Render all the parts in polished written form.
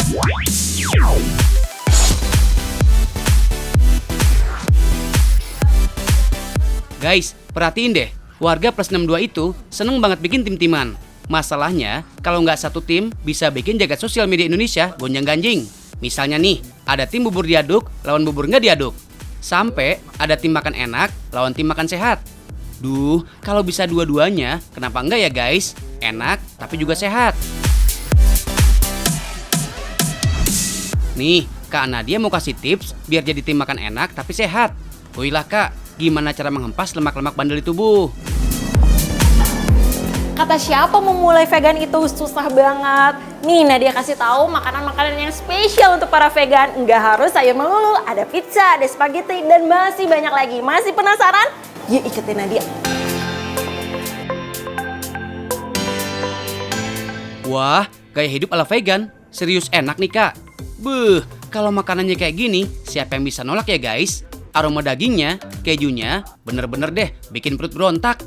Guys, perhatiin deh, warga plus 62 itu seneng banget bikin tim-timan. Masalahnya, kalau nggak satu tim, bisa bikin jagat sosial media Indonesia gonjang-ganjing. Misalnya nih, ada tim bubur diaduk, lawan bubur nggak diaduk. Sampai ada tim makan enak, lawan tim makan sehat. Duh, kalau bisa dua-duanya, kenapa enggak ya guys? Enak, tapi juga sehat. Nih, Kak Nadia mau kasih tips biar jadi tim makan enak tapi sehat. Woilah Kak, gimana cara menghempas lemak-lemak bandel di tubuh? Kata siapa memulai vegan itu susah banget. Nih Nadia kasih tahu makanan-makanan yang spesial untuk para vegan. Nggak harus sayur melulu, ada pizza, ada spaghetti, dan masih banyak lagi. Masih penasaran? Yuk ikutin Nadia. Wah, gaya hidup ala vegan. Serius enak nih Kak. Beuh, kalau makanannya kayak gini, siapa yang bisa nolak ya guys? Aroma dagingnya, kejunya, bener-bener deh bikin perut berontak.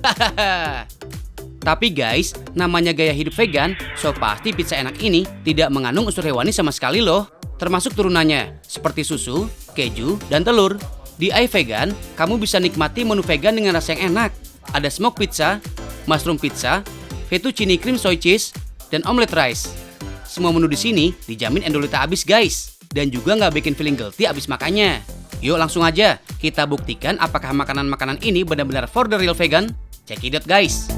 Tapi guys, namanya gaya hidup vegan, so pasti pizza enak ini tidak mengandung unsur hewani sama sekali loh. Termasuk turunannya, seperti susu, keju, dan telur. Di iVegan, kamu bisa nikmati menu vegan dengan rasa yang enak. Ada smoke pizza, mushroom pizza, fettuccine cream soy cheese, dan omelet rice. Semua menu di sini dijamin endolita abis guys. Dan juga nggak bikin feeling guilty abis makannya. Yuk langsung aja, kita buktikan apakah makanan-makanan ini benar-benar for the real vegan. Check it out guys.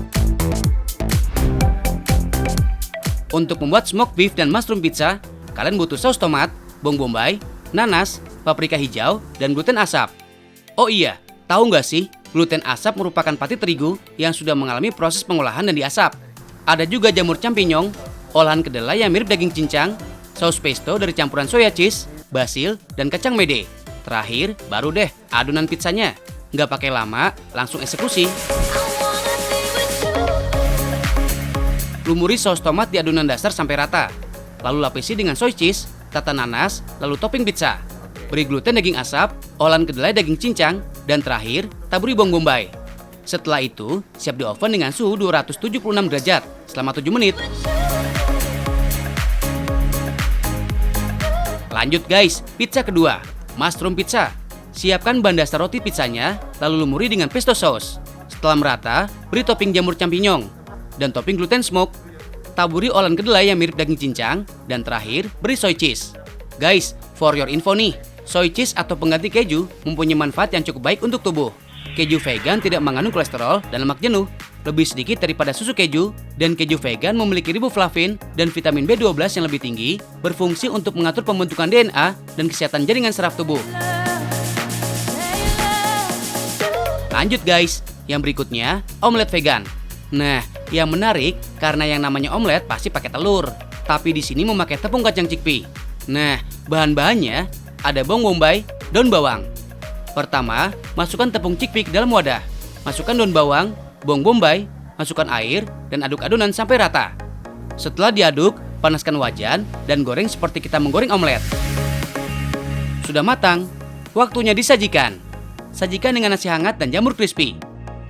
Untuk membuat smoked beef dan mushroom pizza, kalian butuh saus tomat, bawang bombay, nanas, paprika hijau, dan gluten asap. Oh iya, tahu nggak sih, gluten asap merupakan pati terigu yang sudah mengalami proses pengolahan dan diasap. Ada juga jamur champignon, olahan kedelai yang mirip daging cincang, saus pesto dari campuran soya cheese, basil, dan kacang mede. Terakhir, baru deh adonan pizzanya. Nggak pakai lama, langsung eksekusi. Lumuri saus tomat di adonan dasar sampai rata. Lalu lapisi dengan soy cheese, tata nanas, lalu topping pizza. Beri gluten daging asap, olahan kedelai daging cincang, dan terakhir, taburi bawang bombay. Setelah itu, siap di oven dengan suhu 276 derajat selama 7 menit. Lanjut guys, pizza kedua, mushroom pizza. Siapkan bahan dasar roti pizzanya, lalu lumuri dengan pesto sauce. Setelah merata, beri topping jamur champignon dan topping gluten smoke. Taburi olahan kedelai yang mirip daging cincang, dan terakhir beri soy cheese. Guys, for your info nih, soy cheese atau pengganti keju mempunyai manfaat yang cukup baik untuk tubuh. Keju vegan tidak mengandung kolesterol dan lemak jenuh, lebih sedikit daripada susu keju, dan keju vegan memiliki riboflavin dan vitamin B12 yang lebih tinggi, berfungsi untuk mengatur pembentukan DNA dan kesehatan jaringan saraf tubuh. Lanjut guys, yang berikutnya, omelet vegan. Nah, yang menarik karena yang namanya omelet pasti pakai telur, tapi di sini memakai tepung kacang chickpea. Nah, bahan-bahannya ada bawang bombay, daun bawang. Pertama, masukkan tepung chickpea ke dalam wadah. Masukkan daun bawang, bawang bombay, masukkan air, dan aduk adonan sampai rata. Setelah diaduk, panaskan wajan dan goreng seperti kita menggoreng omelet. Sudah matang, waktunya disajikan. Sajikan dengan nasi hangat dan jamur crispy.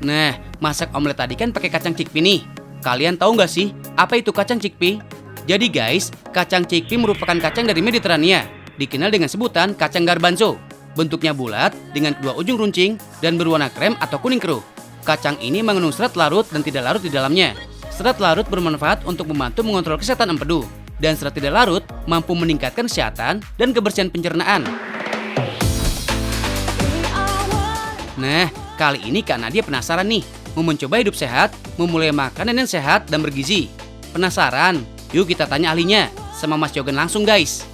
Nah, masak omelet tadi kan pakai kacang chickpea nih. Kalian tahu nggak sih apa itu kacang chickpea? Jadi guys, kacang chickpea merupakan kacang dari Mediterania, dikenal dengan sebutan kacang garbanzo. Bentuknya bulat dengan kedua ujung runcing dan berwarna krem atau kuning keruh. Kacang ini mengandung serat larut dan tidak larut di dalamnya. Serat larut bermanfaat untuk membantu mengontrol kesehatan empedu, dan serat tidak larut mampu meningkatkan kesehatan dan kebersihan pencernaan. Nah, kali ini Kak Nadia penasaran nih, mau mencoba hidup sehat, memulai makanan yang sehat dan bergizi. Penasaran? Yuk kita tanya ahlinya, sama Mas Yogen langsung guys.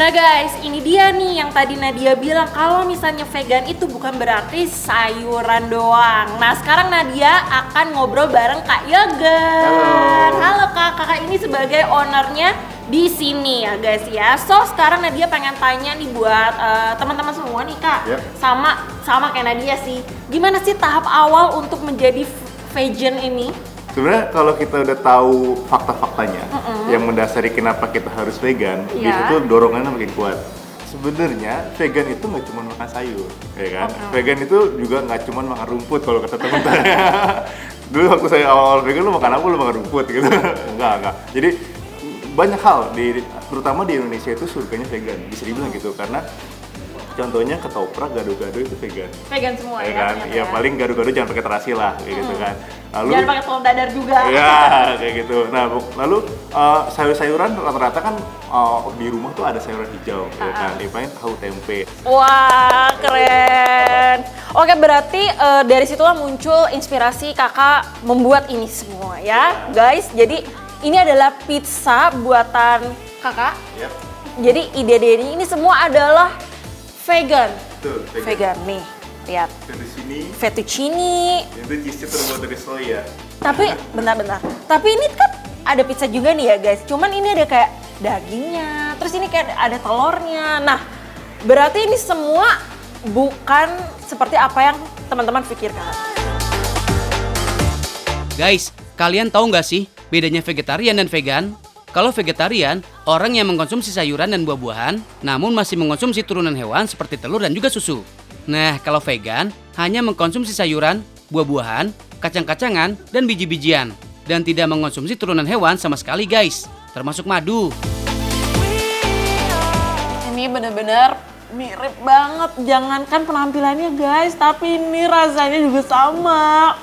Nah guys, ini dia nih yang tadi Nadia bilang kalau misalnya vegan itu bukan berarti sayuran doang. Nah sekarang Nadia akan ngobrol bareng Kak Yogen. Halo Kak, kakak ini sebagai ownernya di sini ya guys ya. So sekarang Nadia pengen tanya nih buat teman-teman semua nih Kak. Yep. Sama kayak Nadia sih. Gimana sih tahap awal untuk menjadi vegan ini? Sebenarnya kalau kita udah tahu fakta-faktanya yang mendasari kenapa kita harus vegan, Iya. di situ dorongannya makin kuat. sebenarnya vegan itu nggak cuma makan sayur, ya kan? Vegan itu juga nggak cuma makan rumput kalau kata teman-teman. Dulu waktu saya awal vegan, lu makan apa? Lu makan rumput gitu. Enggak. Jadi banyak hal terutama di Indonesia itu surganya vegan, bisa dibilang gitu, karena contohnya ketoprak, gado-gado itu vegan. Vegan semua ya Kan? ternyata Ya paling gado-gado jangan pakai terasi lah, kayak gitu kan. Lalu Jangan pakai telur dadar juga. ya kayak gitu. Nah, lalu sayur-sayuran rata-rata kan di rumah tuh ada sayuran hijau, ya kan. Paling tahu tempe. Wah, keren. Oke, berarti dari situlah muncul inspirasi kakak membuat ini semua ya, guys. Jadi ini adalah pizza buatan kakak. Yap. Jadi ide-ide ini semua adalah vegan. Betul, Vegan nih, lihat. Dari sini Fettuccine. itu cheese terbuat dari soya. Tapi bentar. Tapi ini kan ada pizza juga nih ya guys. Cuman ini ada kayak dagingnya. Terus ini kayak ada telurnya. Nah, berarti ini semua bukan seperti apa yang teman-teman pikirkan. Guys, kalian tahu nggak sih bedanya vegetarian dan vegan? Kalau vegetarian, orang yang mengkonsumsi sayuran dan buah-buahan, namun masih mengkonsumsi turunan hewan seperti telur dan juga susu. Nah, kalau vegan, hanya mengkonsumsi sayuran, buah-buahan, kacang-kacangan, dan biji-bijian. Dan tidak mengkonsumsi turunan hewan sama sekali guys, termasuk madu. Ini bener-bener mirip banget. Jangankan penampilannya guys, tapi ini rasanya juga sama.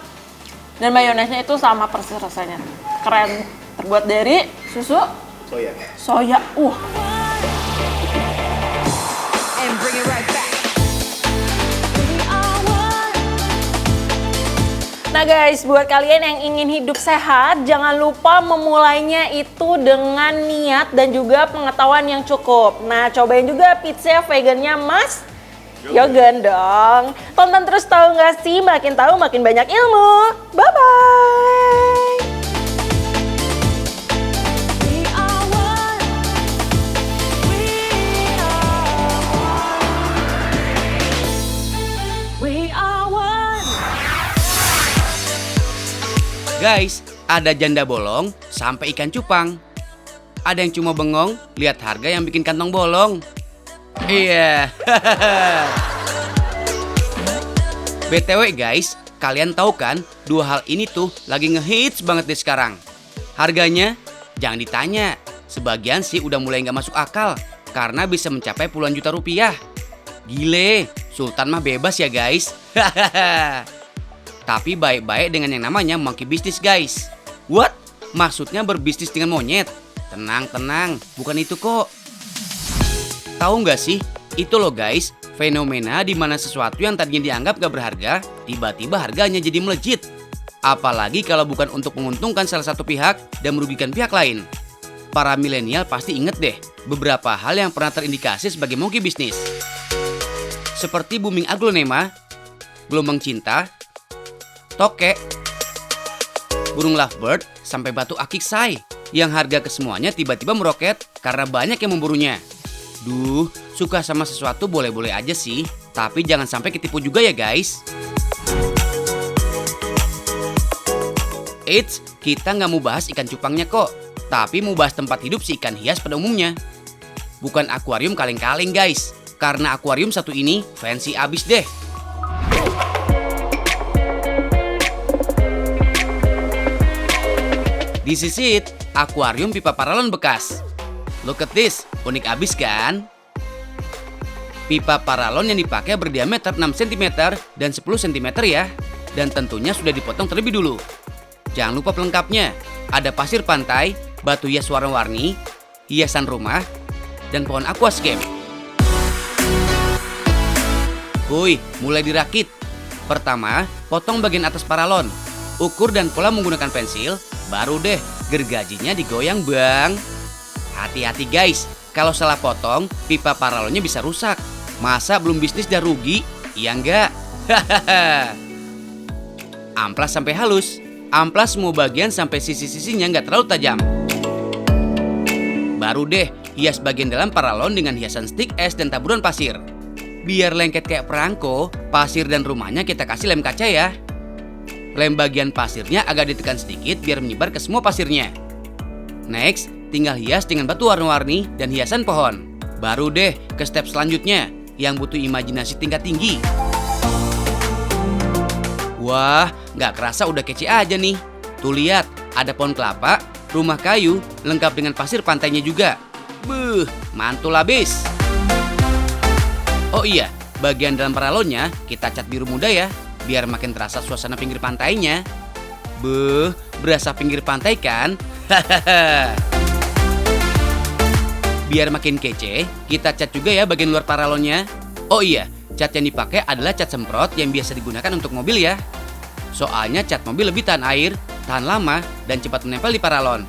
Dan mayonesnya itu sama persis rasanya. Keren. Terbuat dari susu Soya. soya. Nah guys, buat kalian yang ingin hidup sehat, jangan lupa memulainya itu dengan niat dan juga pengetahuan yang cukup. Nah, cobain juga pizza vegannya Mas Yogen dong. Tonton terus, tahu nggak sih? Makin tahu makin banyak ilmu. Bye-bye. Guys, ada janda bolong sampai ikan cupang. Ada yang cuma bengong, lihat harga yang bikin kantong bolong. Iya. BTW guys, kalian tahu kan dua hal ini tuh lagi ngehits banget deh sekarang. Harganya jangan ditanya, sebagian sih udah mulai nggak masuk akal karena bisa mencapai puluhan juta rupiah. Gile, Sultan mah bebas ya guys. Tapi baik-baik dengan yang namanya monkey business guys. What? Maksudnya berbisnis dengan monyet? Tenang, bukan itu kok. Tahu nggak sih? Itu loh guys, fenomena di mana sesuatu yang tadinya dianggap gak berharga, tiba-tiba harganya jadi melejit. Apalagi kalau bukan untuk menguntungkan salah satu pihak dan merugikan pihak lain. Para milenial pasti inget deh beberapa hal yang pernah terindikasi sebagai monkey business. Seperti booming aglonema, gelombang cinta, tokek, burung lovebird, sampai batu akiksai yang harga kesemuanya tiba-tiba meroket karena banyak yang memburunya. Duh, suka sama sesuatu boleh-boleh aja sih, tapi jangan sampai ketipu juga ya guys. Eits, kita nggak mau bahas ikan cupangnya kok, tapi mau bahas tempat hidup si ikan hias pada umumnya. Bukan akuarium kaleng-kaleng guys, karena akuarium satu ini fancy abis deh. This is it, akuarium pipa paralon bekas. Look at this, unik abis kan? Pipa paralon yang dipakai berdiameter 6 cm dan 10 cm ya. Dan tentunya sudah dipotong terlebih dulu. Jangan lupa pelengkapnya, ada pasir pantai, batu hias warna-warni, hiasan rumah, dan pohon aquascape. Wuih, mulai dirakit. Pertama, potong bagian atas paralon. Ukur dan pola menggunakan pensil, baru deh gergajinya digoyang bang. Hati-hati guys, kalau salah potong, pipa paralonnya bisa rusak. Masa belum bisnis dah rugi? Iya enggak? Amplas sampai halus. Amplas semua bagian sampai sisi-sisinya nggak terlalu tajam. Baru deh hias bagian dalam paralon dengan hiasan stik es dan taburan pasir. Biar lengket kayak perangko, pasir dan rumahnya kita kasih lem kaca ya. Lem bagian pasirnya agak ditekan sedikit biar menyebar ke semua pasirnya. Next, tinggal hias dengan batu warna-warni dan hiasan pohon. Baru deh ke step selanjutnya yang butuh imajinasi tingkat tinggi. Wah, nggak kerasa udah kece aja nih. Tuh lihat, ada pohon kelapa, rumah kayu, lengkap dengan pasir pantainya juga. Buh, mantul abis. Oh iya, bagian dalam paralonnya kita cat biru muda ya, biar makin terasa suasana pinggir pantainya. Buh, berasa pinggir pantai kan? Hahaha. Biar makin kece, kita cat juga ya bagian luar paralonnya. Oh iya, cat yang dipakai adalah cat semprot yang biasa digunakan untuk mobil ya. Soalnya cat mobil lebih tahan air, tahan lama, dan cepat menempel di paralon.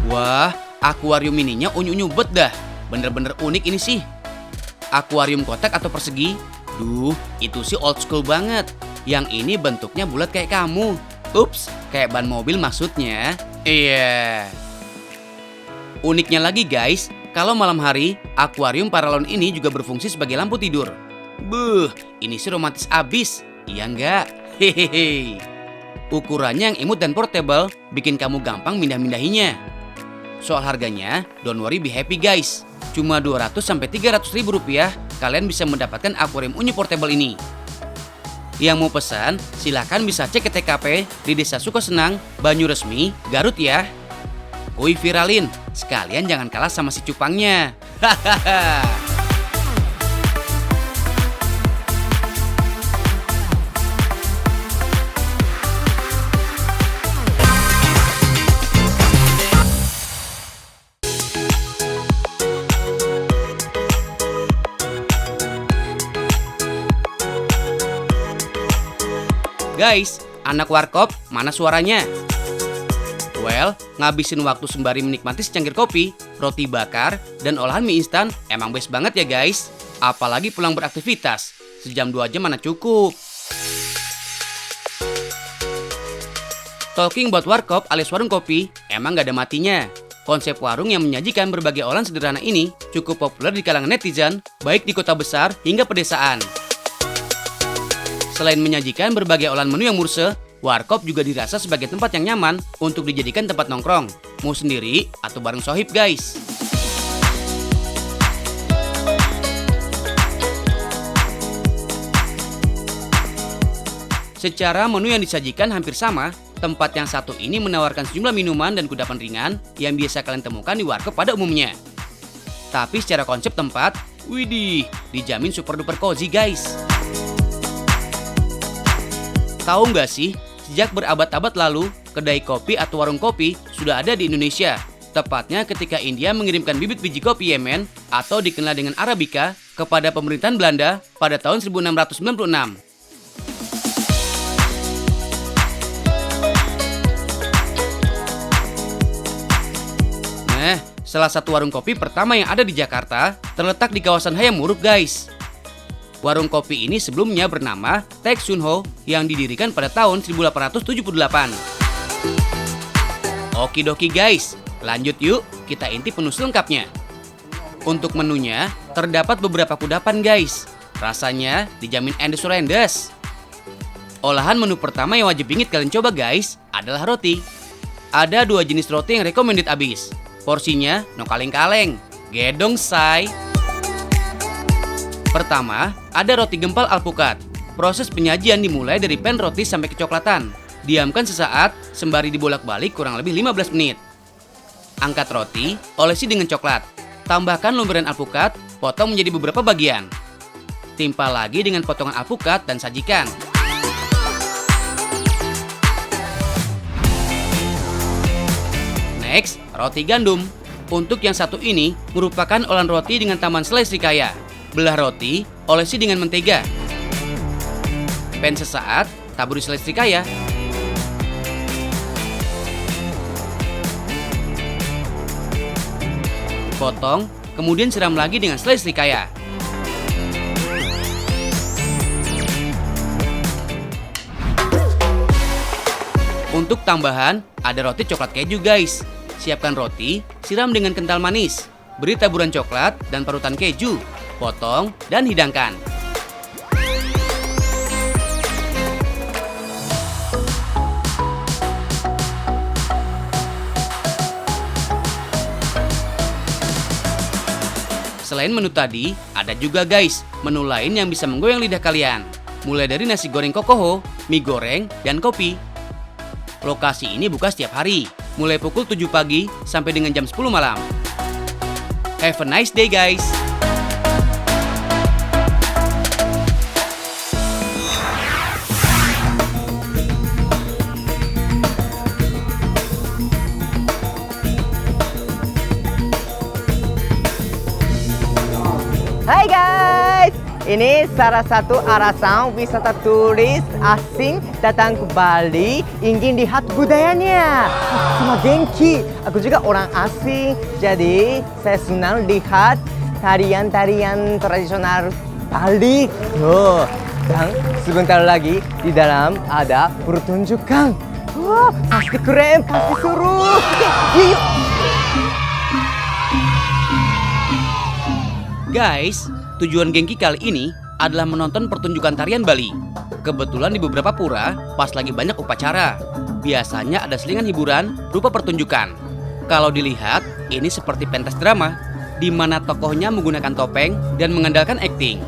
Wah, akuarium ininya unyu-unyu bet dah. Bener-bener unik ini sih. Akuarium kotak atau persegi? Duh, itu sih old school banget. Yang ini bentuknya bulat kayak kamu. Ups, kayak ban mobil maksudnya. Iya. Uniknya lagi guys, kalau malam hari, akuarium paralon ini juga berfungsi sebagai lampu tidur. Buh, ini sih romantis abis. Iya nggak? Hehehe. Ukurannya yang imut dan portable, bikin kamu gampang mindah-mindahinya. Soal harganya, don't worry, be happy guys. Cuma 200-300 ribu rupiah, kalian bisa mendapatkan akuarium unyu portable ini. Yang mau pesan, silahkan bisa cek ke TKP di Desa Sukosenang, Banyuresmi, Garut ya. Kui viralin, sekalian jangan kalah sama si cupangnya. Hahaha. Guys, anak warkop, mana suaranya? Well, ngabisin waktu sembari menikmati secangkir kopi, roti bakar, dan olahan mie instan emang best banget ya guys. Apalagi pulang beraktivitas, sejam 2 jam mana cukup. Talking about warkop alias warung kopi, emang gak ada matinya. Konsep warung yang menyajikan berbagai olahan sederhana ini cukup populer di kalangan netizen, baik di kota besar hingga pedesaan. Selain menyajikan berbagai olahan menu yang murse, warkop juga dirasa sebagai tempat yang nyaman untuk dijadikan tempat nongkrong, mau sendiri atau bareng sohib guys. Secara menu yang disajikan hampir sama, tempat yang satu ini menawarkan sejumlah minuman dan kudapan ringan yang biasa kalian temukan di warkop pada umumnya. Tapi secara konsep tempat, widih, dijamin super duper cozy guys. Tahu nggak sih, sejak berabad-abad lalu, kedai kopi atau warung kopi sudah ada di Indonesia. Tepatnya ketika India mengirimkan bibit biji kopi Yemen atau dikenal dengan Arabica kepada pemerintahan Belanda pada tahun 1696. Nah, salah satu warung kopi pertama yang ada di Jakarta terletak di kawasan Hayam Wuruk guys. Warung kopi ini sebelumnya bernama Taek Sun Ho yang didirikan pada tahun 1878. Okidoki guys, lanjut yuk kita intip menu selengkapnya. Untuk menunya terdapat beberapa kudapan guys. Rasanya dijamin endes-rendes. Olahan menu pertama yang wajib bingit kalian coba guys adalah roti. Ada 2 jenis roti yang recommended abis. Porsinya no kaleng-kaleng, gedong say. Pertama, ada roti gempal alpukat. Proses penyajian dimulai dari pan roti sampai kecoklatan. Diamkan sesaat, sembari dibolak-balik kurang lebih 15 menit. Angkat roti, olesi dengan coklat. Tambahkan lemburan alpukat, potong menjadi beberapa bagian. Timpa lagi dengan potongan alpukat dan sajikan. Next, roti gandum. Untuk yang satu ini, merupakan olahan roti dengan tambahan selai srikaya. Belah roti, olesi dengan mentega. Pan sesaat, taburi selai srikaya. Potong, kemudian siram lagi dengan selai srikaya. Untuk tambahan, ada roti coklat keju guys. Siapkan roti, siram dengan kental manis. Beri taburan coklat dan parutan keju. Potong dan hidangkan. Selain menu tadi, ada juga guys, menu lain yang bisa menggoyang lidah kalian. Mulai dari nasi goreng kokoho, mie goreng, dan kopi. Lokasi ini buka setiap hari, mulai pukul 7 pagi sampai dengan jam 10 malam. Have a nice day guys! Hai guys, ini salah satu alasan wisata turis asing datang ke Bali ingin lihat budayanya. Sama Genki, aku juga orang asing, jadi saya senang lihat tarian-tarian tradisional Bali. Oh, dan sebentar lagi di dalam ada pertunjukan. Wah, pasti keren, pasti seru. Yuk. Guys, tujuan Genki kali ini adalah menonton pertunjukan tarian Bali. Kebetulan di beberapa pura pas lagi banyak upacara. Biasanya ada selingan hiburan berupa pertunjukan. Kalau dilihat, ini seperti pentas drama, di mana tokohnya menggunakan topeng dan mengandalkan akting.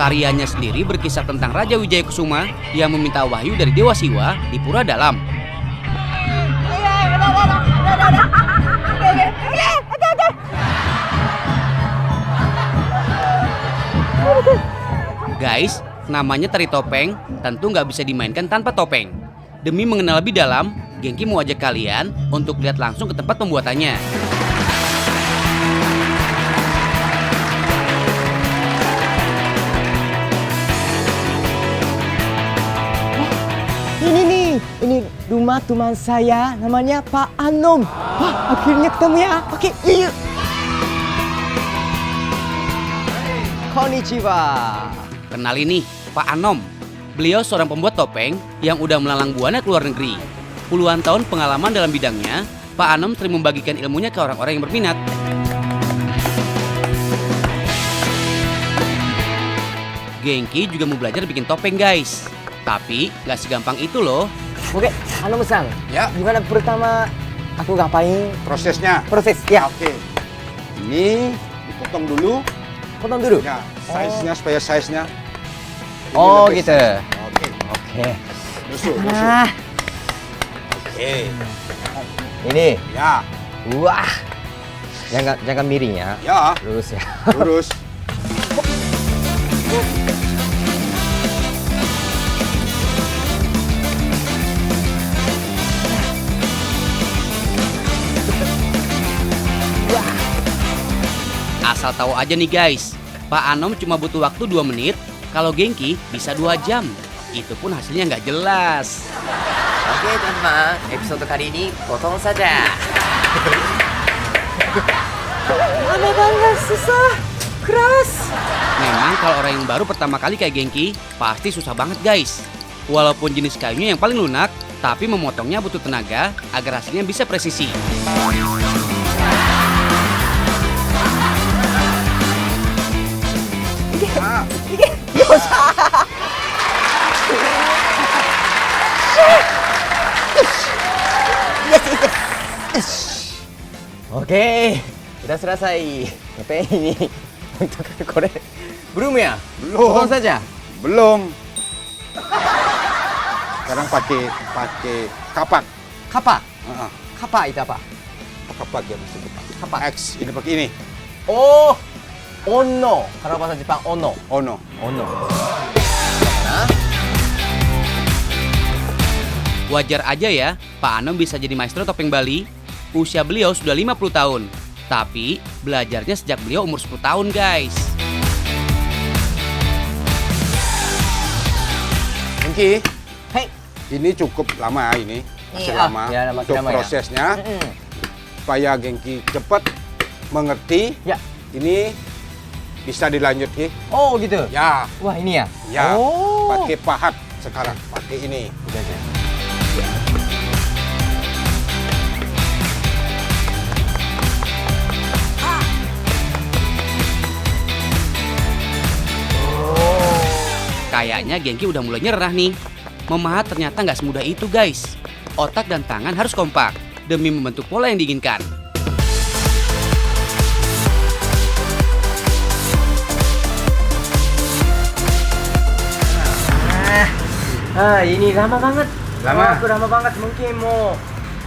Tariannya sendiri berkisah tentang Raja Wijaya Kusuma yang meminta wahyu dari Dewa Siwa di Pura Dalam. Guys, namanya tari topeng, tentu nggak bisa dimainkan tanpa topeng. Demi mengenal lebih dalam, Genki mau ajak kalian untuk lihat langsung ke tempat pembuatannya. Ini rumah teman saya, namanya Pak Anom. Wah, akhirnya ketemu ya. Oke, yuk. Konnichiwa. Kenalin nih, Pak Anom. Beliau seorang pembuat topeng yang udah melalang buana ke luar negeri. Puluhan tahun pengalaman dalam bidangnya, Pak Anom sering membagikan ilmunya ke orang-orang yang berminat. Genki juga mau belajar bikin topeng guys. Tapi nggak segampang itu loh. Oke, Anom-san. Ya. Gimana pertama aku ngapain? Prosesnya. Proses, ya. Oke. Ini dipotong dulu. Potong dulu. Ya, size-nya supaya size-nya. lebih Oh, lebih. gitu. Oke. Oke. Tusuk. Nah, Oke. ini. Ya. Wah. Jangan miring ya. Ya. Lurus ya. Lurus. Asal tahu aja nih guys, Pak Anom cuma butuh waktu 2 menit, kalau Genki bisa 2 jam. Itu pun hasilnya nggak jelas. Oke teman-teman, episode kali ini potong saja. Aneh banget, susah. Keras. Memang kalau orang yang baru pertama kali kayak Genki, pasti susah banget guys. Walaupun jenis kayunya yang paling lunak, tapi memotongnya butuh tenaga agar hasilnya bisa presisi. Oke, sudah selesai. Tapi ini untuk kore belum ya? Belum. Potong saja. Belum. Sekarang pakai kapak. Kapa. Heeh. Kapa itu apa? Kapak ya mesti Jepang. Kapak. X ini pakai ini. Oh, ono. Kalau bahasa Jepang ono. Ono. Ono. Wajar aja ya, Pak Anom bisa jadi maestro topeng Bali. Usia beliau sudah 50 tahun. Tapi belajarnya sejak beliau umur 10 tahun guys. Genki, Hei. ini cukup lama ini. Masih Iya. lama. Ya, masih Untuk lama ya. prosesnya, supaya Genki cepat mengerti. Ya. Ini bisa dilanjut Ki. Oh gitu. Ya. Wah ini ya. Ya. Oh. Pakai pahat sekarang. Pakai ini. Udah, udah. Kayaknya Genki udah mulai nyerah nih. Memahat ternyata nggak semudah itu guys. Otak dan tangan harus kompak demi membentuk pola yang diinginkan. Ini lama banget. Lama? Aku lama banget, mungkin mau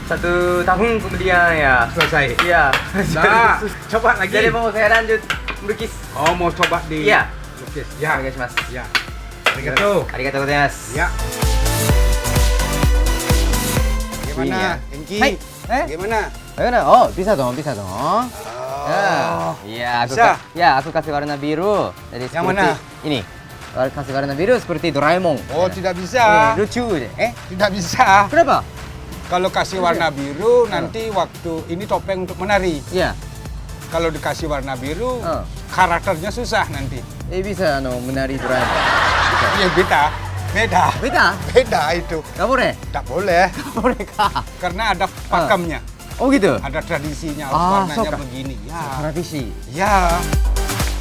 1 tahun kemudian ya. Selesai. Iya. Nah, coba lagi. Jadi mau saya lanjut melukis. Oh, mau coba di Iya. lukis. Ya. Onegaishimasu. Ya. Arigatou. Arigatou gozaimasu. Ya. Ini ya. Gimana, Genki? Hai. Gimana? Bagaimana? Oh, bisa dong, bisa dong. Iya, Bisa? aku kasih warna biru. Jadi Yang seperti mana? ini. Kasih warna biru seperti Doraemon. Oh, tidak bisa. Lucu deh. Tidak bisa. Kenapa? Kalau kasih warna biru, nanti waktu ini topeng untuk menari. Iya. Kalau dikasih warna biru, Oh. karakternya susah nanti. Bisa menari Doraemon. Iya, beda. Beda. Beda? Beda itu. Gak boleh? Tidak boleh. Boleh kah? Karena ada pakemnya. Oh gitu? Ada tradisinya, Ah, warnanya soka. begini. Ya. Tradisi. Ya.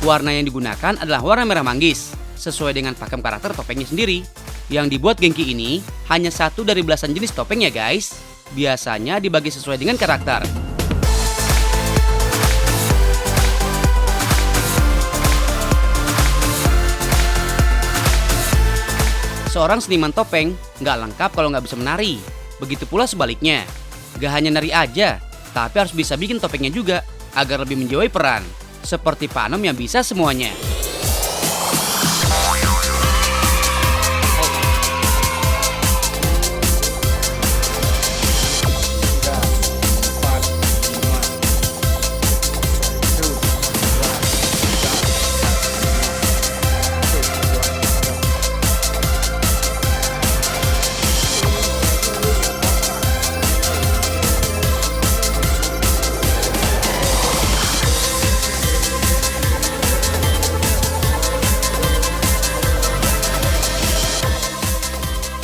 Warna yang digunakan adalah warna merah manggis, sesuai dengan pakem karakter topengnya sendiri. Yang dibuat Genki ini hanya satu dari belasan jenis topeng ya guys. Biasanya dibagi sesuai dengan karakter. Seorang seniman topeng nggak lengkap kalau nggak bisa menari. Begitu pula sebaliknya. Gak hanya nari aja, tapi harus bisa bikin topengnya juga agar lebih menjiwai peran. Seperti Pak Anom yang bisa semuanya.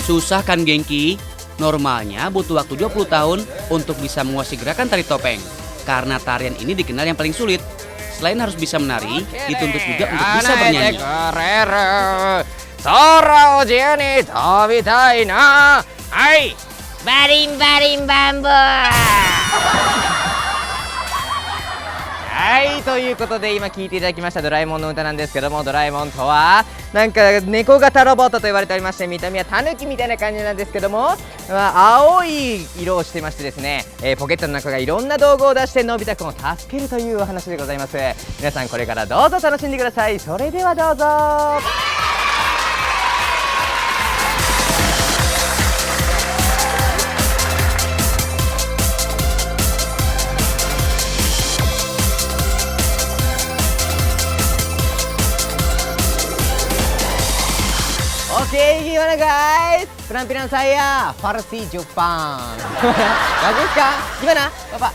Susah kan Genki? Normalnya butuh waktu 20 tahun untuk bisa menguasai gerakan tari topeng. Karena tarian ini dikenal yang paling sulit. Selain harus bisa menari, dituntut juga untuk bisa bernyanyi. Barim barim bambu. はい、ということで今聴いていただきましたドラえもんの歌なんですけども、ドラえもんとはなんか猫型ロボットと言われておりまして、見た目はタヌキみたいな感じなんですけども、青い色をしてましてですね、ポケットの中がいろんな道具を出してのび太くんを助けるというお話でございます。皆さんこれからどうぞ楽しんでください。それではどうぞ。Oke, gimana guys? Penampilan saya versi Jepang. Bagus kan? Gimana, Bapak?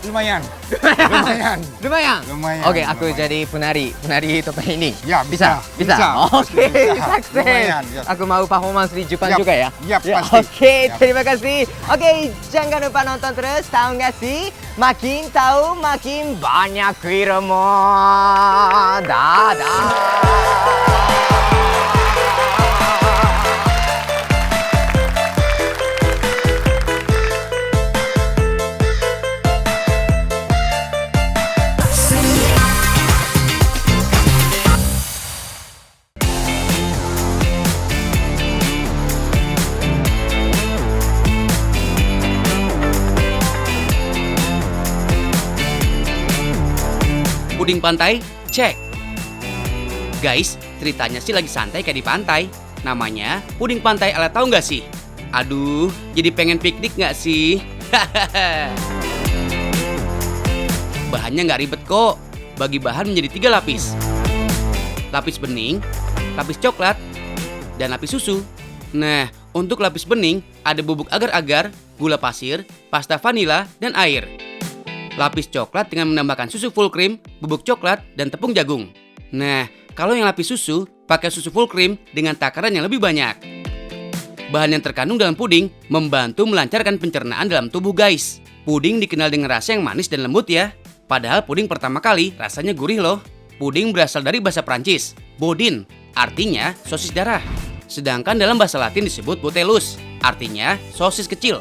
Lumayan. Lumayan. Lumayan. Lumayan, Oke, aku lumayan. jadi penari topeng ini. Ya, bisa. Bisa. Bisa. Oke, Bisa. sukses. Lumayan, ya. Aku mau performance di Jepang Yap. juga ya. Yap, Ya, pasti. Oke, Yap. terima kasih. Oke, jangan lupa nonton terus. Tahu nggak sih? Makin tahu makin banyak ilmu. Dadah. Puding pantai? Cek. Guys, ceritanya sih lagi santai kayak di pantai. Namanya puding pantai ala tahu nggak sih? Aduh, jadi pengen piknik nggak sih? Bahannya nggak ribet kok. Bagi bahan menjadi 3 lapis. Lapis bening, lapis coklat, dan lapis susu. Nah, untuk lapis bening ada bubuk agar-agar, gula pasir, pasta vanila, dan air. Lapis coklat dengan menambahkan susu full cream, bubuk coklat, dan tepung jagung. Nah, kalau yang lapis susu, pakai susu full cream dengan takaran yang lebih banyak. Bahan yang terkandung dalam puding membantu melancarkan pencernaan dalam tubuh guys. Puding dikenal dengan rasa yang manis dan lembut ya. Padahal puding pertama kali rasanya gurih loh. Puding berasal dari bahasa Prancis, boudin, artinya sosis darah. Sedangkan dalam bahasa Latin disebut botellus, artinya sosis kecil.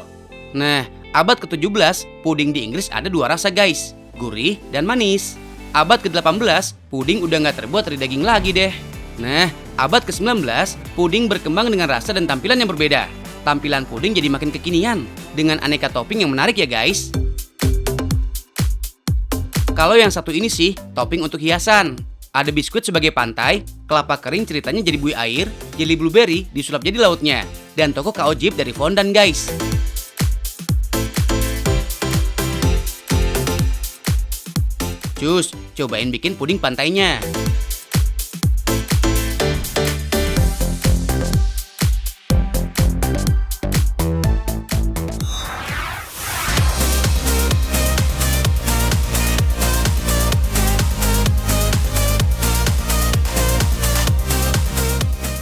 Nah, abad ke-17, puding di Inggris ada dua rasa guys, gurih dan manis. Abad ke-18, puding udah nggak terbuat dari daging lagi deh. Nah, abad ke-19, puding berkembang dengan rasa dan tampilan yang berbeda. Tampilan puding jadi makin kekinian, dengan aneka topping yang menarik ya guys. Kalau yang satu ini sih, topping untuk hiasan. Ada biskuit sebagai pantai, kelapa kering ceritanya jadi buih air, jelly blueberry disulap jadi lautnya, dan toko Kao Jip dari fondant guys. Cus, cobain bikin puding pantainya.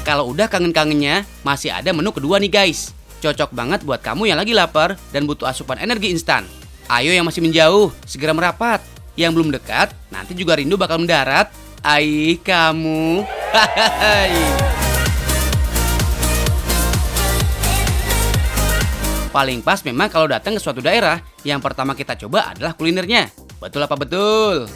Kalau udah kangen-kangennya, masih ada menu kedua nih guys. Cocok banget buat kamu yang lagi lapar dan butuh asupan energi instan. Ayo yang masih menjauh, segera merapat. Yang belum dekat, nanti juga rindu bakal mendarat. Ai kamu. Paling pas memang kalau datang ke suatu daerah, yang pertama kita coba adalah kulinernya. Betul apa betul?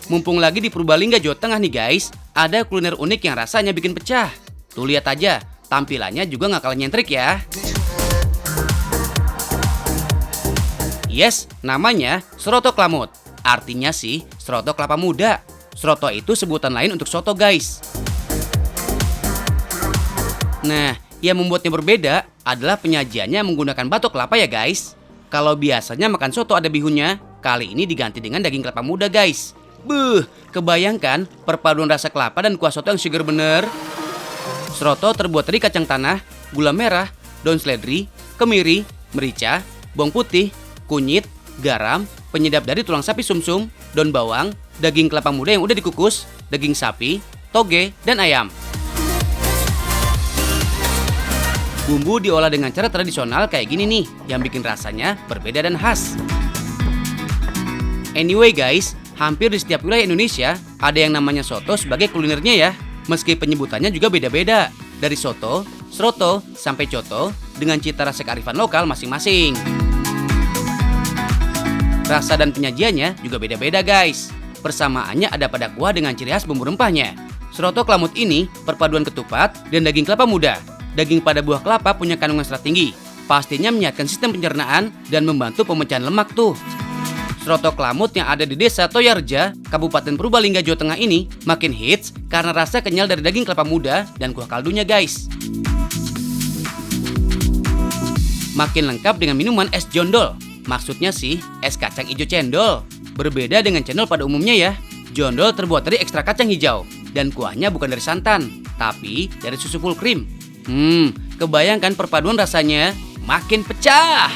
Mumpung lagi di Purbalingga, Jawa Tengah nih guys, ada kuliner unik yang rasanya bikin pecah. Tuh lihat aja, tampilannya juga nggak kalah nyentrik ya. Yes, namanya Seroto Klamut. Artinya sih, seroto kelapa muda. Seroto itu sebutan lain untuk soto guys. Nah, yang membuatnya berbeda adalah penyajiannya menggunakan batok kelapa ya guys. Kalau biasanya makan soto ada bihunnya, kali ini diganti dengan daging kelapa muda guys. Kebayangkan perpaduan rasa kelapa dan kuah soto yang seger bener. Seroto terbuat dari kacang tanah, gula merah, daun seledri, kemiri, merica, bawang putih, kunyit, garam, penyedap dari tulang sapi sumsum, daun bawang, daging kelapa muda yang udah dikukus, daging sapi, toge, dan ayam. Bumbu diolah dengan cara tradisional kayak gini nih, yang bikin rasanya berbeda dan khas. Anyway guys, hampir di setiap wilayah Indonesia ada yang namanya soto sebagai kulinernya ya. Meski penyebutannya juga beda-beda, dari soto, seroto, sampai coto dengan cita rasa kearifan lokal masing-masing. Rasa dan penyajiannya juga beda-beda guys. Persamaannya ada pada kuah dengan ciri khas bumbu rempahnya. Seroto Klamut ini perpaduan ketupat dan daging kelapa muda. Daging pada buah kelapa punya kandungan serat tinggi. Pastinya menyehatkan sistem pencernaan dan membantu pemecahan lemak tuh. Seroto Klamut yang ada di desa Toyarja, Kabupaten Purbalingga, Jawa Tengah ini makin hits karena rasa kenyal dari daging kelapa muda dan kuah kaldunya guys. Makin lengkap dengan minuman es jondol. Maksudnya sih es kacang hijau cendol. Berbeda dengan cendol pada umumnya ya. Jondol terbuat dari ekstra kacang hijau dan kuahnya bukan dari santan, tapi dari susu full cream. Kebayangkan perpaduan rasanya makin pecah.